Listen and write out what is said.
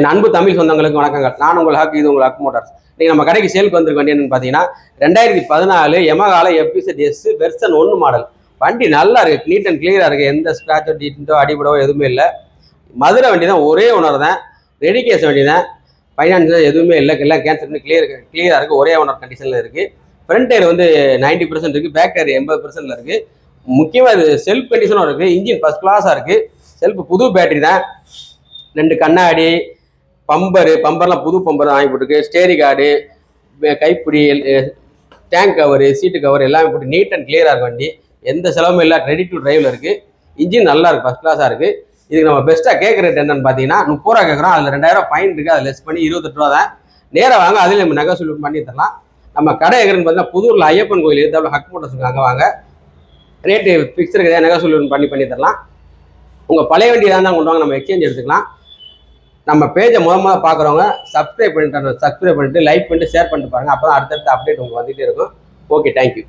என் அன்பு தமிழ் சொந்தங்களுக்கு வணக்கங்கள். நான் உங்கள் ஹக், இது உங்கள் ஹக் மோட்டார்ஸ். இன்னைக்கு நம்ம கடைக்கு சேலுக்கு வந்திருக்க வண்டி என்னன்னு பார்த்தீங்கன்னா 2014 யமஹால FZ வெர்சன் 1 மாடல். வண்டி நல்லா இருக்கு, நீட் அண்ட் கிளியரா இருக்கு. எந்த ஸ்கிராச்சோ டீட்டோ அடிபடவோ எதுவுமே இல்லை. மதுரை வண்டி தான், ஒரே ஓனர் தான், ரெடி கேஸ் வண்டி தான், ஃபைனான்ஸ் எதுவுமே இல்லை, எல்லாம் கேன்சல் பண்ணி கிளியரா இருக்கு, ஒரே ஓனர் கண்டிஷன்ல இருக்கு. ஃப்ரண்ட் டயர் வந்து 90% இருக்கு, பேக் டயர் 80% இருக்கு. முக்கியமாக இது செல்ஃப் கண்டிஷனும் இருக்கு. இன்ஜின் ஃபர்ஸ்ட் கிளாஸா இருக்கு. செல்ஃப் புது பேட்டரி தான், 2 கண்ணாடி, பம்பர்லாம் புது பம்பர் வாங்கி போட்டுருக்கு. ஸ்டேரி கார்டு, கைப்பிடி, டேங்க் கவர், சீட்டு கவர் எல்லாமே போட்டு நீட் அண்ட் கிளியரா இருக்கு வண்டி. எந்த செலவுமே இல்லை, ரெடி டு டிரைவ்ல இருக்கு. இன்ஜின் நல்லா இருக்கு, ஃபர்ஸ்ட் கிளாஸா இருக்கு. இதுக்கு நம்ம பெஸ்ட்டாக கேட்குற ரேட் என்னன்னு பார்த்தீங்கன்னா 30 ரூபா கேட்குறோம். அதில் 2000 ஃபைன் இருக்குது, அதை லெஸ் பண்ணி 28 ரூபா தான். நேராக வாங்க, அதில் நம்ம நெகோசியேட் பண்ணி தரலாம். நம்ம கடை எங்கன்னு பார்த்தீங்கன்னா புதூரில் ஐயப்பன் கோயில் எதிர்த்தாப்புல ஹக் மோட்டர்ஸ் அங்கே வாங்க. ரேட்டு ஃபிக்ஸ் இருக்குது, நெகோசியேட் பண்ணி தரலாம். உங்கள் பழைய வண்டி தான் கொண்டு வாங்க, நம்ம எக்ஸ்சேஞ்ச் எடுத்துக்கலாம். நம்ம பேஜை முதல்ல பார்க்குறவங்க சப்ஸ்கிரைப் பண்ணிட்டு லைக் பண்ணிட்டு ஷேர் பண்ணிட்டு பாருங்கள். அப்போ தான் அடுத்தடுத்த அப்டேட் உங்களுக்கு வந்துகிட்டே இருக்கும். Okay, thank you.